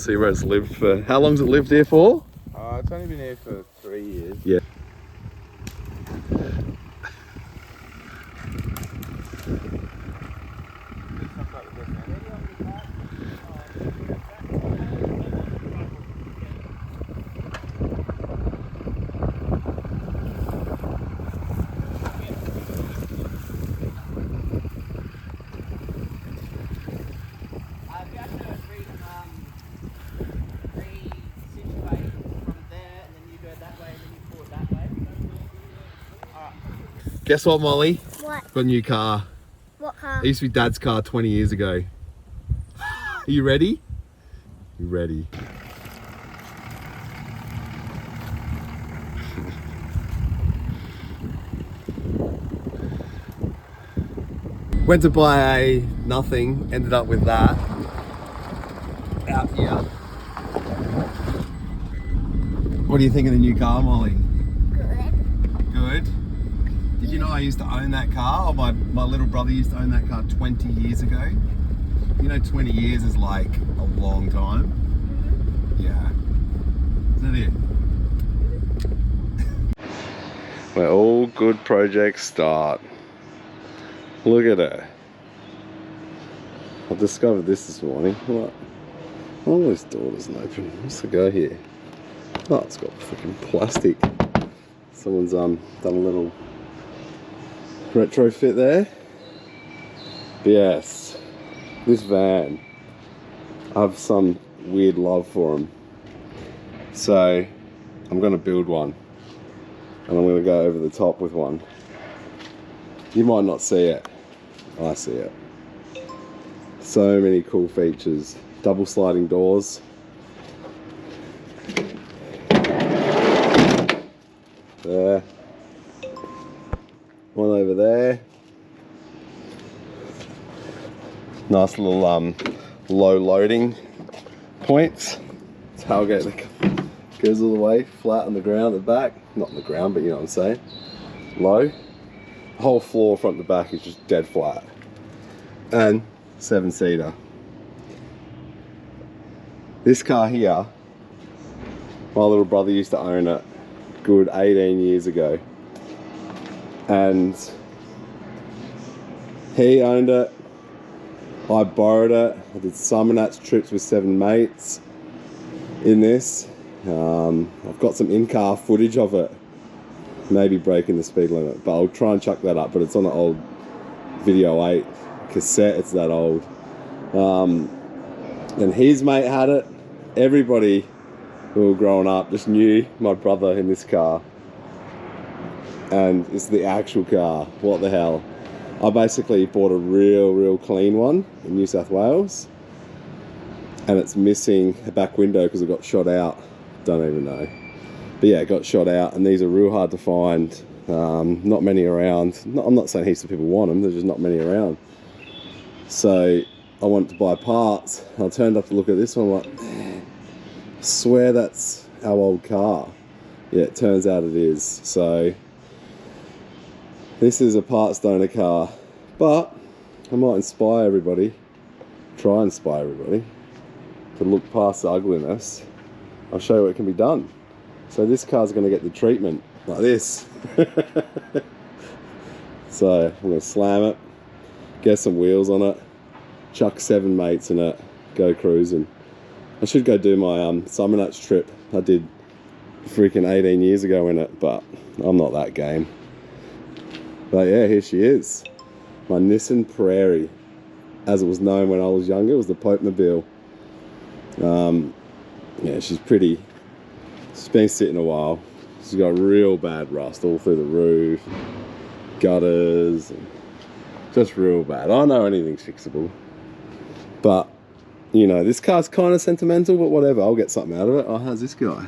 see where it's lived for. How long's it lived here for? It's only been here for 3 years. Yeah. Guess what, Molly? What? Got a new car. What car? It used to be Dad's car 20 years ago. Are you ready? You ready? Went to buy a nothing, ended up with that. Out here. What do you think of the new car, Molly? Good. Good? Did you know I used to own that car? Or my little brother used to own that car 20 years ago? You know 20 years is like a long time? Yeah. Is that it? Where all good projects start. Look at her. I discovered this morning. What? Oh, this door doesn't open. What's the go here? Oh, it's got freaking plastic. Someone's done a little retrofit there. But yes, this van, I have some weird love for them. So I'm going to build one, and I'm going to go over the top with one. You might not see it. I see it. So many cool features. Double sliding doors. There. One over there. Nice little low loading points. Tailgate that goes all the way flat on the ground at the back. Not on the ground, but you know what I'm saying. Low. The whole floor front to back is just dead flat. And 7-seater. This car here, my little brother used to own it good 18 years ago. And he owned it, I borrowed it, I did summer trips with 7 mates in this. I've got some in-car footage of it, maybe breaking the speed limit, but I'll try and chuck that up, but it's on an old Video 8 cassette, it's that old. And his mate had it. Everybody who were growing up just knew my brother in this car. And it's the actual car. What the hell? I basically bought a real clean one in New South Wales. And it's missing a back window because it got shot out. Don't even know. But yeah, it got shot out, and these are real hard to find. Not many around. I'm not saying heaps of people want them, there's just not many around. So I wanted to buy parts. I turned up to look at this one, like, I swear that's our old car. Yeah, it turns out it is. So this is a parts donor car, but I might inspire everybody, try and inspire everybody to look past the ugliness. I'll show you what can be done. So this car's going to get the treatment like this. So I'm going to slam it, get some wheels on it, chuck 7 mates in it, go cruising. I should go do my summer trip I did freaking 18 years ago in it, but I'm not that game. But yeah, here she is. My Nissan Prairie. As it was known when I was younger, it was the Pope-mobile. Yeah, she's pretty. She's been sitting a while. She's got real bad rust all through the roof, gutters, and just real bad. I know anything's fixable. But, you know, this car's kind of sentimental, but whatever, I'll get something out of it. Oh, how's this guy?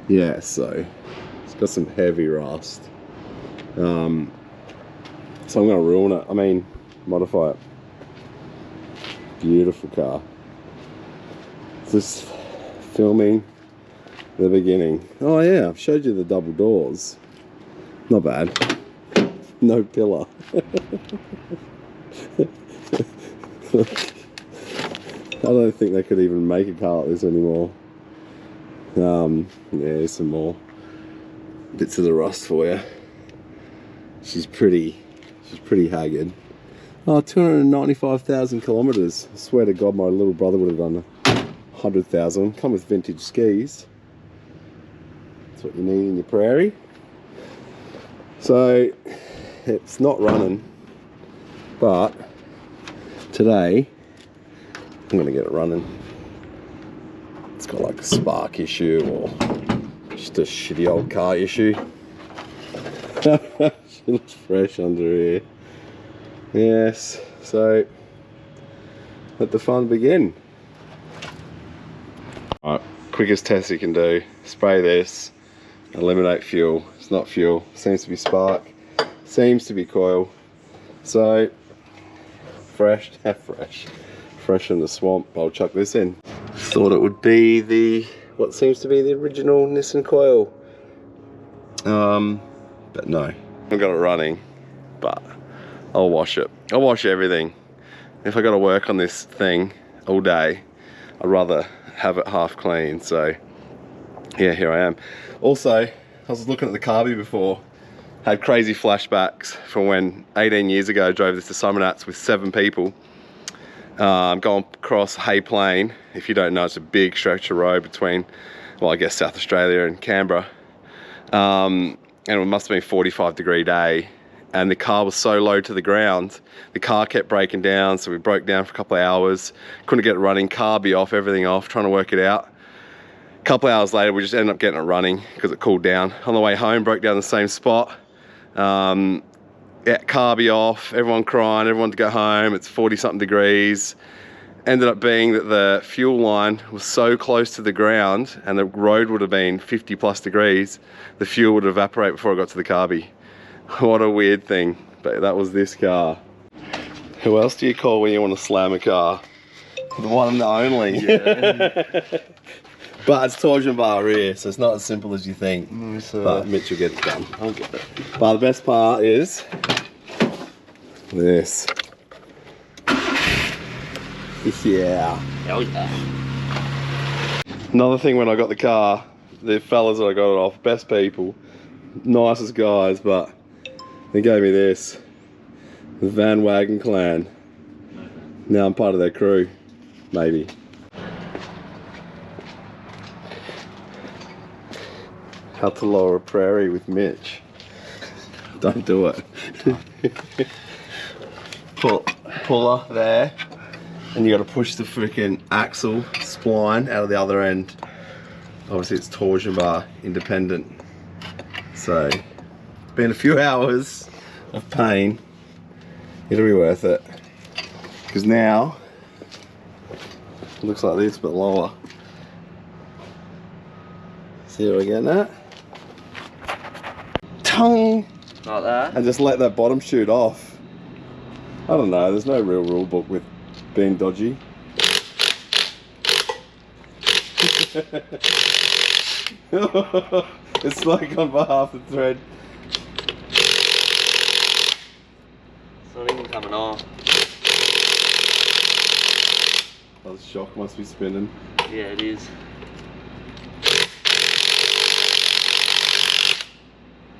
Yeah, so it's got some heavy rust. So I'm going to ruin it. I mean, modify it. Beautiful car. Just filming the beginning. Oh yeah, I've showed you the double doors. Not bad. No pillar. I don't think they could even make a car like this anymore. Yeah, here's some more bits of the rust for you. She's pretty haggard. Oh, 295,000 kilometres. I swear to God, my little brother would have done 100,000. Come with vintage skis. That's what you need in your Prairie. So, it's not running, but today I'm going to get it running. It's got like a spark issue or just a shitty old car issue. She looks fresh under here. Yes, so let the fun begin. Alright, quickest test you can do. Spray this, eliminate fuel. It's not fuel, seems to be spark, seems to be coil. So, fresh in the swamp. I'll chuck this in. Thought it would be what seems to be the original Nissan coil. But no. I've got it running, but I'll wash it. I'll wash everything. If I got to work on this thing all day, I'd rather have it half clean. So yeah, here I am. Also, I was looking at the carby before, had crazy flashbacks from when 18 years ago I drove this to Summernuts with 7 people. Going across Hay Plain. If you don't know, it's a big stretch of road between, well, I guess South Australia and Canberra. And it must have been a 45-degree day, and the car was so low to the ground, the car kept breaking down, so we broke down for a couple of hours, couldn't get it running, carby off, everything off, trying to work it out. A couple of hours later, we just ended up getting it running because it cooled down. On the way home, broke down the same spot. Yeah, carby off, everyone crying, everyone to go home, it's 40-something degrees. Ended up being that the fuel line was so close to the ground and the road would have been 50+ degrees, the fuel would evaporate before I got to the carby. What a weird thing, but that was this car. Who else do you call when you want to slam a car? The one and the only. Yeah. But it's torsion bar rear, so it's not as simple as you think. But Mitch will get it done. I'll get it. But the best part is this. Yeah. Oh yeah. Another thing when I got the car, the fellas that I got it off, best people, nicest guys, but they gave me this. The Van Wagon Clan. Now I'm part of their crew. Maybe. How to lower a prairie with Mitch. Don't do it. Puller there. And you got to push the freaking axle spline out of the other end. Obviously it's torsion bar independent. So it's been a few hours of pain. It'll be worth it. Because now it looks like this but lower. See what we're getting at? Tongue! Like that? And just let that bottom shoot off. I don't know, there's no real rule book with being dodgy. It's like on behalf of the thread. It's not even coming off. Oh, the shock must be spinning. Yeah, it is.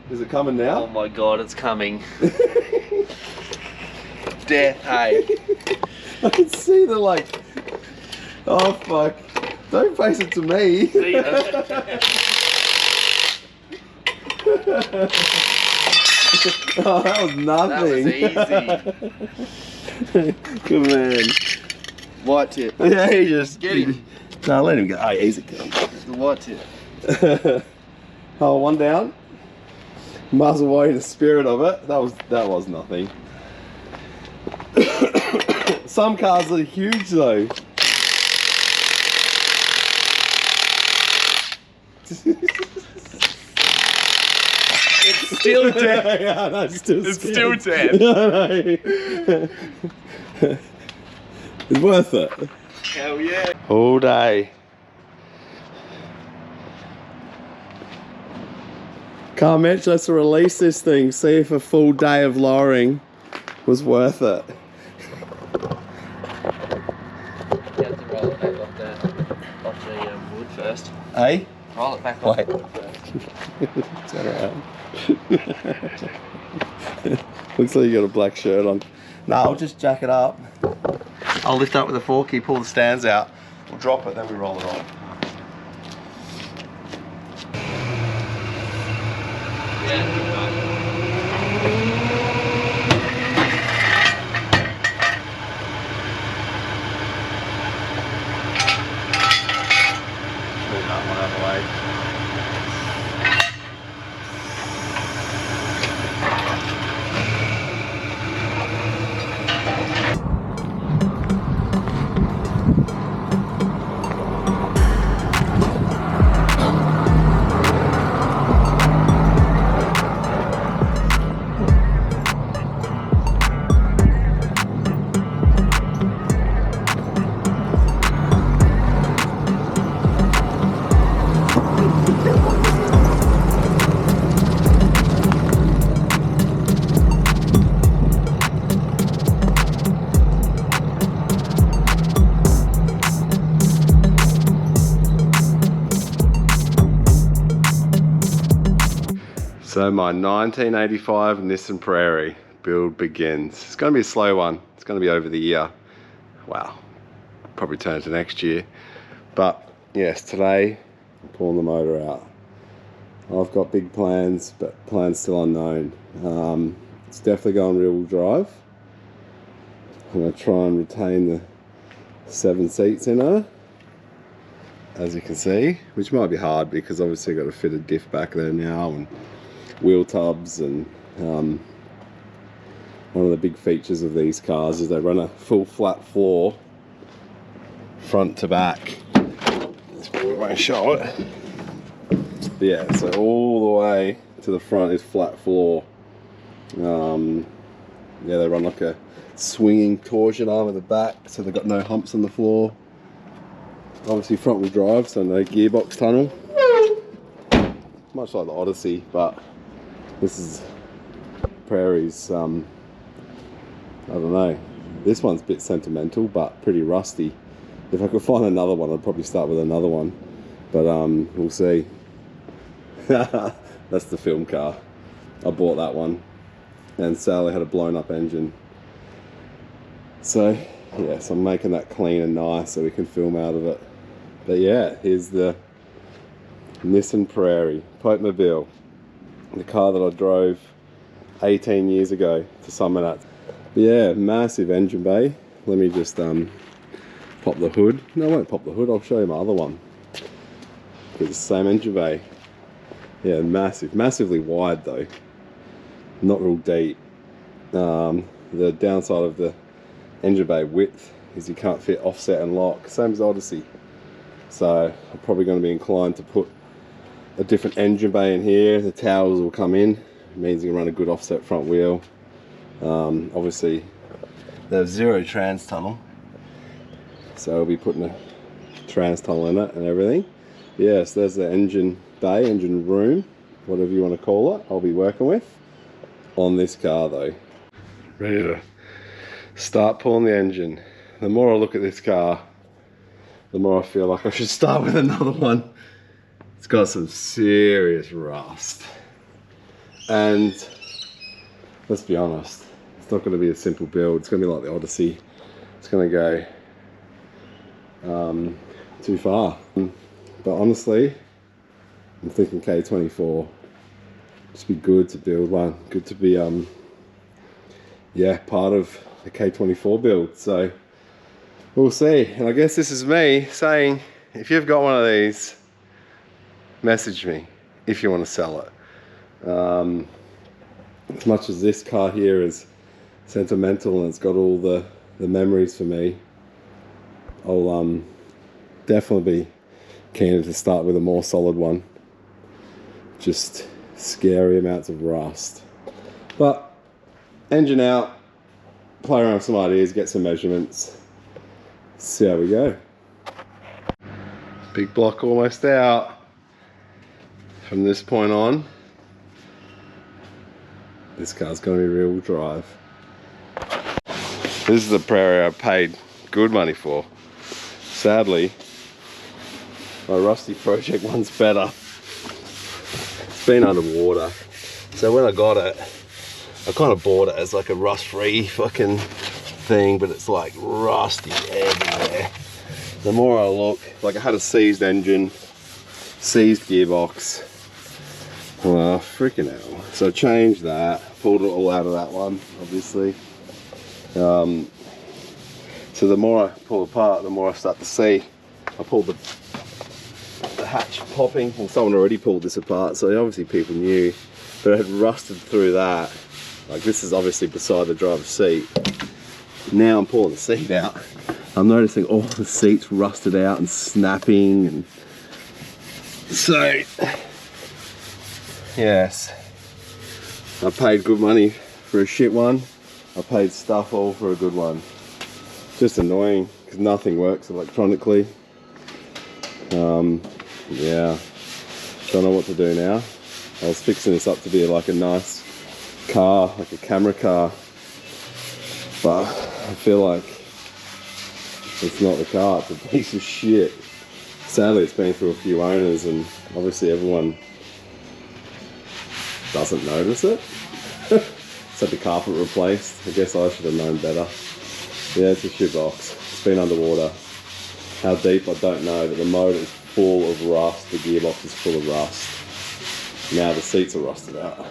Is it coming now? Oh my god, it's coming. Death, hey. I can see the like. Oh fuck! Don't face it to me. See ya. Oh, that was nothing. That was easy. Good man. White tip. Yeah, he just Get him. No, let him go. Oh, easy. The white tip. Oh, one down. Miles away the spirit of it. That was nothing. Some cars are huge though. It's still dead. Yeah, no, it's Still dead. It's worth it. Hell yeah. All day. Come on, Mitch, let's release this thing. See if a full day of lowering was worth it. You have to Hey? Roll it back on. Wait. It's alright. Looks like you got a black shirt on. No, I'll just jack it up. I'll lift up with a forky, pull the stands out. We'll drop it, then we roll it on. Move that one out of the way. So my 1985 Nissan Prairie build begins. It's going to be a slow one. It's going to be over the year. Wow. Probably turn it to next year. But yes, today I'm pulling the motor out. I've got big plans, but plans still unknown. It's definitely going rear-wheel drive. I'm going to try and retain the 7 seats in her, as you can see, which might be hard because obviously I've got a fitted diff back there now and wheel tubs, and one of the big features of these cars is they run a full flat floor front to back. We won't show it. But yeah, so all the way to the front is flat floor. Yeah, they run like a swinging torsion arm at the back, so they've got no humps on the floor. Obviously front wheel drive, so no gearbox tunnel. Much like the Odyssey, but this is Prairie's, I don't know. This one's a bit sentimental, but pretty rusty. If I could find another one, I'd probably start with another one. But we'll see. That's the film car. I bought that one. And Sally had a blown up engine. So, yes, I'm making that clean and nice so we can film out of it. But yeah, here's the Nissan Prairie, Potmobile. The car that I drove 18 years ago to Sentimental. But yeah, massive engine bay. Let me just pop the hood. No, I won't pop the hood, I'll show you my other one. It's the same engine bay. Yeah, massive, massively wide though. Not real deep. The downside of the engine bay width is you can't fit offset and lock, same as Odyssey. So I'm probably going to be inclined to put a different engine bay in here. The towers will come in. It means you can run a good offset front wheel. Obviously there's 0 trans tunnel, so I'll be putting a trans tunnel in it and everything. Yes, there's the engine bay, engine room, whatever you want to call it, I'll be working with on this car though. Ready to start pulling the engine. The more I look at this car, the more I feel like I should start with another one. It's got some serious rust. And let's be honest, it's not going to be a simple build. It's going to be like the Odyssey. It's going to go too far. But honestly, I'm thinking K24. Just be good to build one. Good to be, yeah, part of the K24 build. So we'll see. And I guess this is me saying, if you've got one of these, message me if you want to sell it. As much as this car here is sentimental and it's got all the memories for me, I'll definitely be keen to start with a more solid one. Just scary amounts of rust. But engine out, play around with some ideas, get some measurements, see how we go. Big block almost out. From this point on, this car's going to be rear-wheel drive. This is the Prairie I paid good money for. Sadly, My Rusty Project one's better. It's been underwater. So when I got it, I kind of bought it as like a rust-free fucking thing, but it's like rusty everywhere. The more I look, like I had a seized engine, seized gearbox. Well, freaking hell. So I changed that, pulled it all out of that one, obviously. So the more I pull apart, the more I start to see. I pulled the hatch popping. Well, someone already pulled this apart, so obviously people knew. But it had rusted through that. Like this is obviously beside the driver's seat. Now I'm pulling the seat out. I'm noticing all the seats rusted out and snapping, and so yes, I paid good money for a shit one. I paid stuff all for a good one. Just annoying because nothing works electronically. Yeah, don't know what to do now. I was fixing this up to be like a nice car, like a camera car, but I feel like it's not the car, it's a piece of shit. Sadly, it's been through a few owners and obviously everyone doesn't notice it. It's had the carpet replaced. I guess I should have known better. Yeah, it's a shoebox. It's been underwater. How deep, I don't know, but the motor is full of rust. The gearbox is full of rust. Now the seats are rusted out.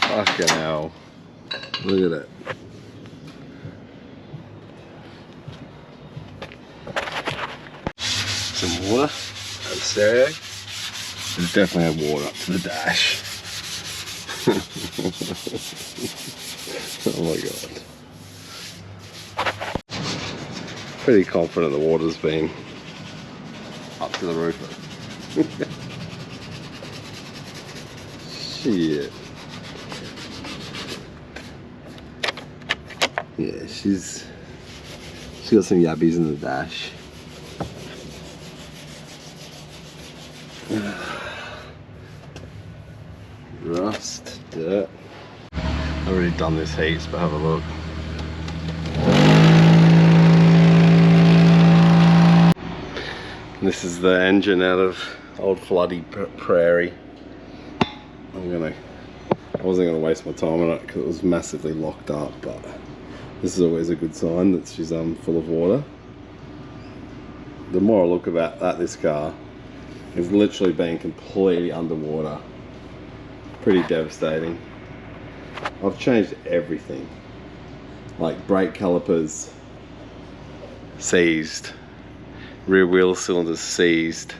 Fucking hell. Look at it. Some water at the stereo. There's definitely had water up to the dash. Oh my god. Pretty confident the water's been up to the roof. Shit. Yeah, she's got some yabbies in the dash. Rust, dirt. I've already done this heaps, but have a look. This is the engine out of old floody Prairie. I wasn't gonna waste my time on it because it was massively locked up, but this is always a good sign that she's full of water. The more I look at this car, it's literally been completely underwater. Pretty devastating. I've changed everything, like brake calipers seized, rear wheel cylinders seized,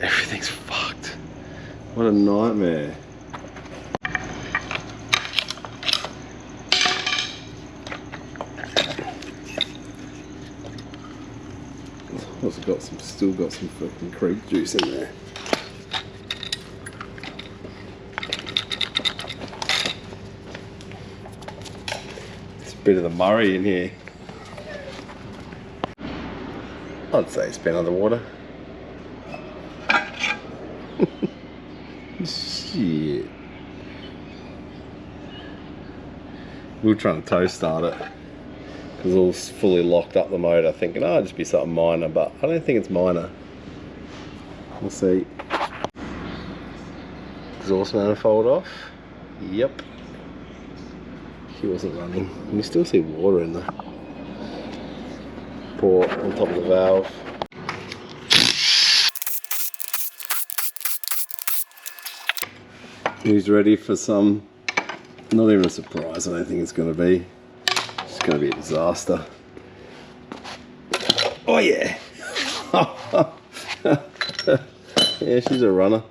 everything's fucked. What a nightmare. Also still got some fucking creek juice in there. It's a bit of the Murray in here. I'd say it's been underwater. Shit. We were trying to tow start it because it was fully locked up the motor, thinking, oh, it'd just be something minor, but I don't think it's minor. We'll see. Exhaust manifold off. Yep. She wasn't running. You can still see water in the port on top of the valve. He's ready for some, not even a surprise, I don't think it's going to be. It's going to be a disaster. Oh yeah! Yeah, she's a runner.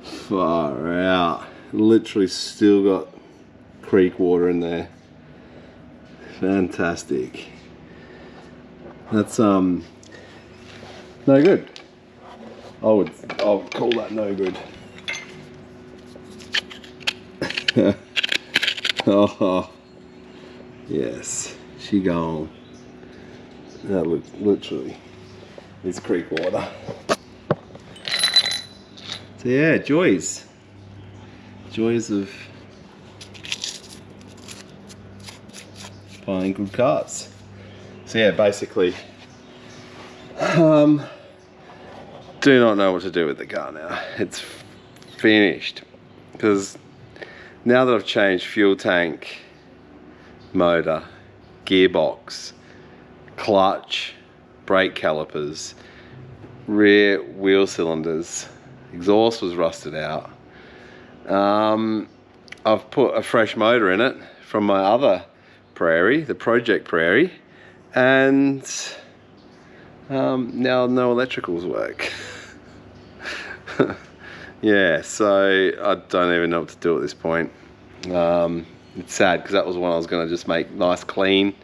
Far out. Literally still got creek water in there. Fantastic. That's no good. I would call that no good. Oh yes, she gone. That looks literally is creek water. So yeah, joys buying good cars. So yeah, basically, do not know what to do with the car now. It's finished, because now that I've changed fuel tank, motor, gearbox, clutch, brake calipers, rear wheel cylinders, exhaust was rusted out. I've put a fresh motor in it from my other Prairie, the Project Prairie, and now no electricals work. Yeah, so I don't even know what to do at this point. It's sad because that was one I was going to just make nice, clean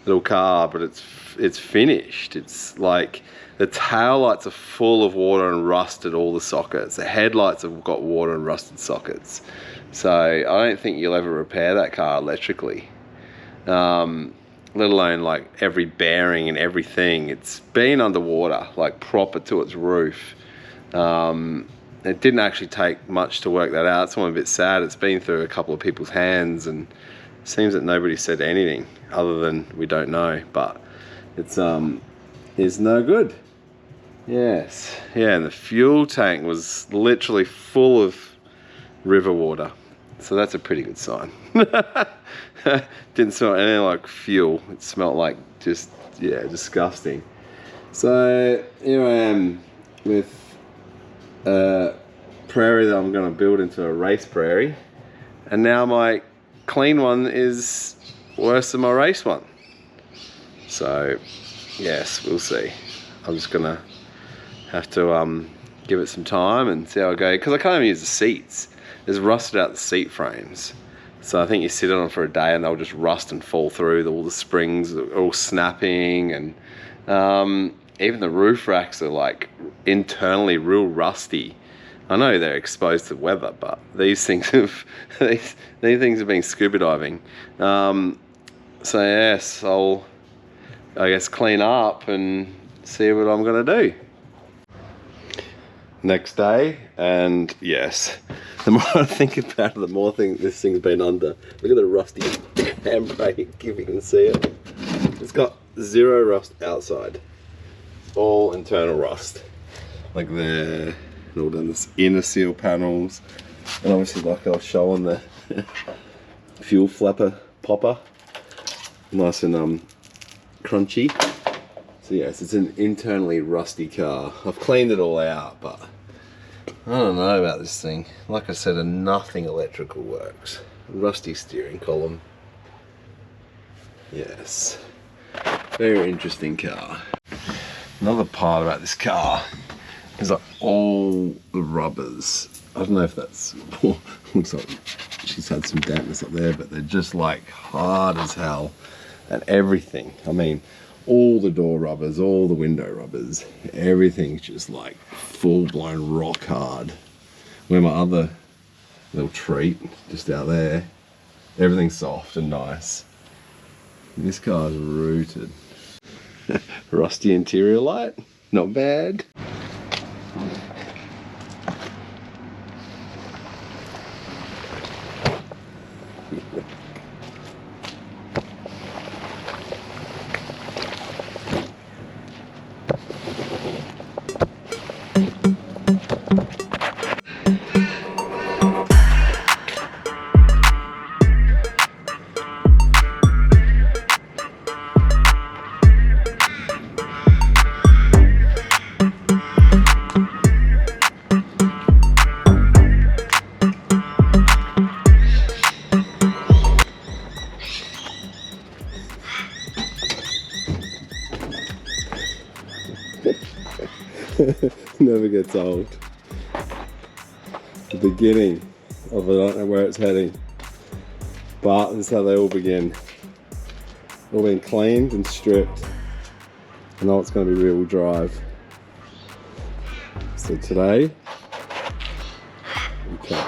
little car, but it's finished. It's like the tail lights are full of water and rusted all the sockets. The headlights have got water and rusted sockets. So I don't think you'll ever repair that car electrically. Let alone like every bearing and everything. It's been underwater, like proper to its roof. It didn't actually take much to work that out, so I'm a bit sad. It's been through a couple of people's hands, and it seems that nobody said anything other than we don't know, but it's no good. Yes, yeah, and the fuel tank was literally full of river water, so that's a pretty good sign. Didn't smell anything like fuel. It smelled like just, yeah, disgusting. So here I am with a Prairie that I'm going to build into a race Prairie, and now my clean one is worse than my race one. So yes, we'll see. I'm just going to have to give it some time and see how I go, because I can't even use the seats. There's rusted out the seat frames. So I think you sit on them for a day and they'll just rust and fall through. All the springs are all snapping, and even the roof racks are like internally real rusty. I know they're exposed to weather, but these things have these things have been scuba diving. So yes, I'll, I guess, clean up and see what I'm gonna do. Next day, and yes, the more I think about it, the more this thing's been under. Look at the rusty handbrake, if you can see it. It's got zero rust outside, all internal rust, like there, and all down the inner seal panels, and obviously, like I was showing, the fuel flapper popper, nice and crunchy. So yes, it's an internally rusty car. I've cleaned it all out, but I don't know about this thing. Like I said, nothing electrical works. Rusty steering column. Yes. Very interesting car. Another part about this car is like all the rubbers. I don't know if that's, looks like she's had some dampness up there, but they're just like hard as hell. And everything, I mean, all the door rubbers, all the window rubbers, everything's just like full-blown rock hard. Where my other little treat, just out there, everything's soft and nice. This car's rooted. Rusty interior light, not bad. Never gets old. The beginning of it, I don't know where it's heading, but this is how they all begin. All been cleaned and stripped, and now it's going to be rear-wheel drive. So today, okay.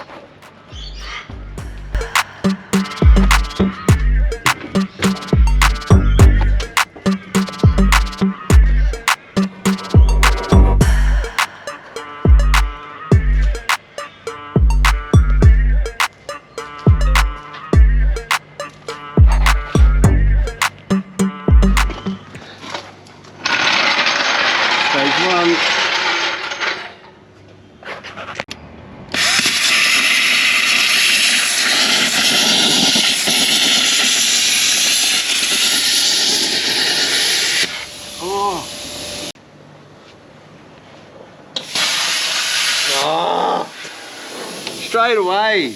straight away.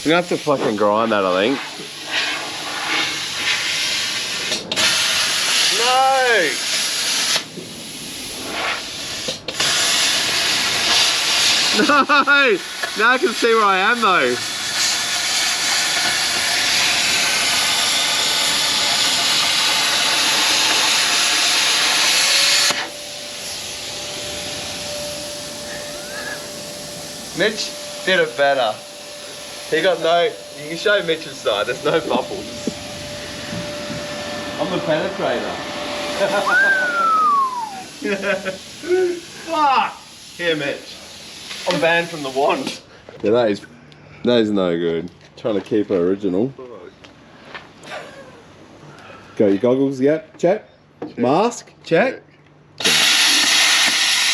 We're gonna have to fucking grind that, I think. No! No! Now I can see where I am though. Mitch did it better. He got no. You can show Mitch's side. There's no bubbles. I'm the penetrator. Fuck! Here, Mitch. I'm banned from the wand. Yeah, that is no good. Trying to keep it original. Got your goggles? Yep. Check. Mask? Check.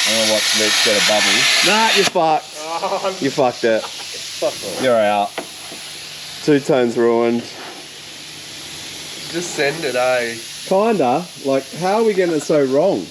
I'm gonna watch Mitch get a bubble. Nah, you're fucked. Oh, You fucked it. fuck off. You're out. 2 tones ruined. Just send it, eh? Kinda. Like, how are we getting it so wrong?